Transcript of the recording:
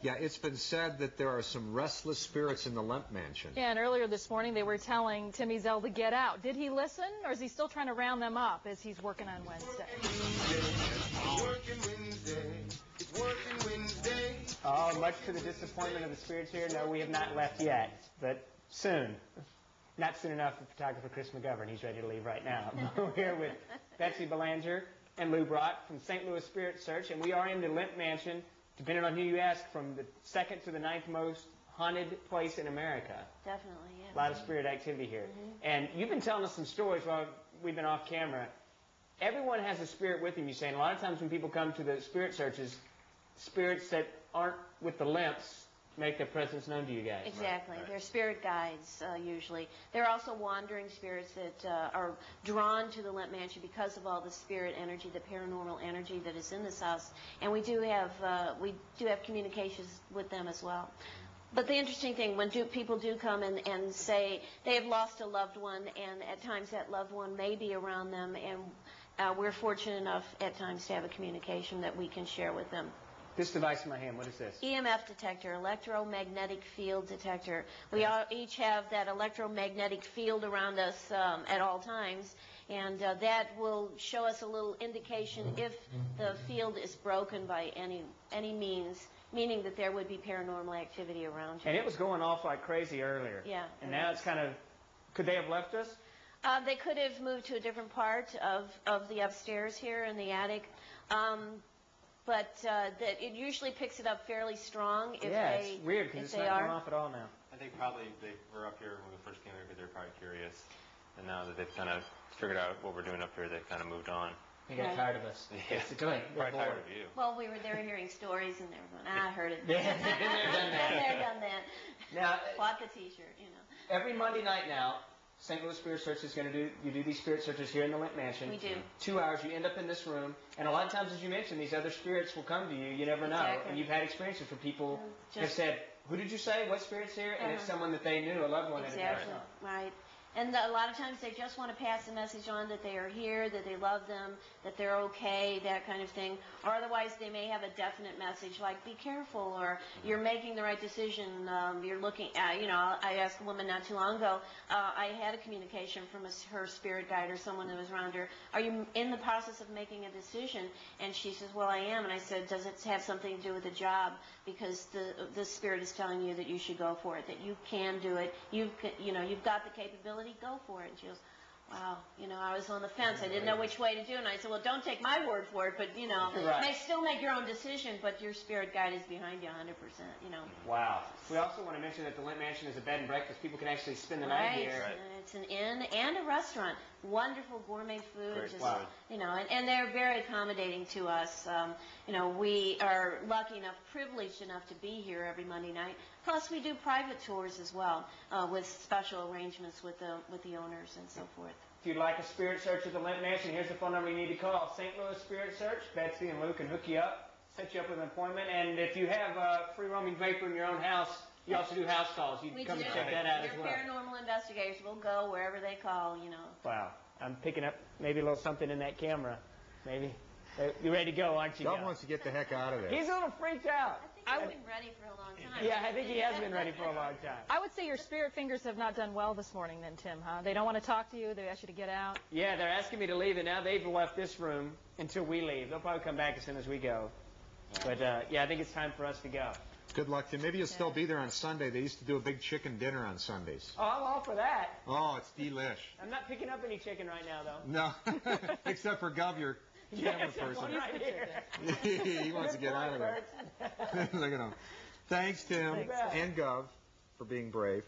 Yeah, it's been said that there are some restless spirits in the Lemp Mansion. Yeah, and earlier this morning they were telling Tim Ezell to get out. Did he listen, or is he still trying to round them up as he's working on Wednesday? Oh, much to the disappointment of the spirits here, no, we have not left yet, but soon. Not soon enough for photographer Chris McGovern. He's ready to leave right now. We're here with Betsy Belanger and Lou Brock from St. Louis Spirit Search, and we are in the Lemp Mansion, depending on who you ask, from the 2nd to the 9th most haunted place in America. Definitely, yeah. A lot of spirit activity here. And you've been telling us some stories while we've been off camera. Everyone has a spirit with them, you say, and a lot of times when people come to the spirit searches, spirits that aren't with the limps make their presence known to you guys. Exactly. Right. They're spirit guides, usually. There are also wandering spirits that are drawn to the Lemp Mansion because of all the spirit energy, the paranormal energy that is in this house. And we do have communications with them as well. But the interesting thing, when people do come and say they have lost a loved one, and at times that loved one may be around them, and we're fortunate enough at times to have a communication that we can share with them. This device in my hand, what is this? EMF detector, electromagnetic field detector. We all each have that electromagnetic field around us at all times, and that will show us a little indication if the field is broken by any means, meaning that there would be paranormal activity around you. And it was going off like crazy earlier. Yeah. And now it's kind of, could they have left us? They could have moved to a different part of the upstairs here in the attic. But it usually picks it up fairly strong if it's weird because it's not going off at all now. I think probably they were up here when we first came here because they're probably curious. And now that they've kind of figured out what we're doing up here, they've kind of moved on. They got tired of us. Yeah. Basically. Probably tired of you. Well, they were hearing stories and they were going, I heard it. Been there, done that. Been there, done that. Now, Bought the T-shirt, you know. every Monday night now, St. Louis Spirit Search is going to do these spirit searches here in the Lemp Mansion. We do. 2 hours, you end up in this room, and a lot of times, as you mentioned, these other spirits will come to you. You never know. Exactly. And you've had experiences where people have said, who did you say? What spirit's here? And it's someone that they knew, a loved one that had passed on. Right. And a lot of times they just want to pass a message on that they are here, that they love them, that they're okay, that kind of thing. Or otherwise they may have a definite message like, be careful, or you're making the right decision. You're looking at, I asked a woman not too long ago, I had a communication from her spirit guide or someone that was around her, are you in the process of making a decision? And she says, well, I am. And I said, does it have something to do with the job? Because the spirit is telling you that you should go for it, that you can do it. You've got the capability, go for it. And she goes, wow, I was on the fence. I didn't know which way to do it. And I said, well, don't take my word for it, but, still make your own decision, but your spirit guide is behind you 100%, Wow. We also want to mention that the Lemp Mansion is a bed and breakfast. People can actually spend the night here. Right. It's an inn and a restaurant. Wonderful gourmet food. Great. Just, Wow. And they're very accommodating to us. We are lucky enough, privileged enough to be here every Monday night. Plus, we do private tours as well, with special arrangements with the owners and so forth. If you'd like a spirit search at the Lemp Mansion, here's the phone number you need to call. St. Louis Spirit Search. Betsy and Lou can hook you up, set you up with an appointment. And if you have free roaming vapor in your own house, you also do house calls. You can come and check that out as well. We're paranormal investigators. We'll go wherever they call, Wow. I'm picking up maybe a little something in that camera. Maybe. You're ready to go, aren't you? Doug wants to get the heck out of there. He's a little freaked out. I think he's been ready for a long time. Yeah, I think he has been ready for a long time. I would say your spirit fingers have not done well this morning then, Tim, huh? They don't want to talk to you. They ask you to get out. Yeah, they're asking me to leave, and now they've left this room until we leave. They'll probably come back as soon as we go. But, yeah, I think it's time for us to go. Good luck, Tim. Maybe you'll still be there on Sunday. They used to do a big chicken dinner on Sundays. Oh, I'm all for that. Oh, it's delish. I'm not picking up any chicken right now, though. No, except for Gov, your camera person. Right here. He wants to get out of there. Look at him. Thanks, Tim and Gov, for being brave.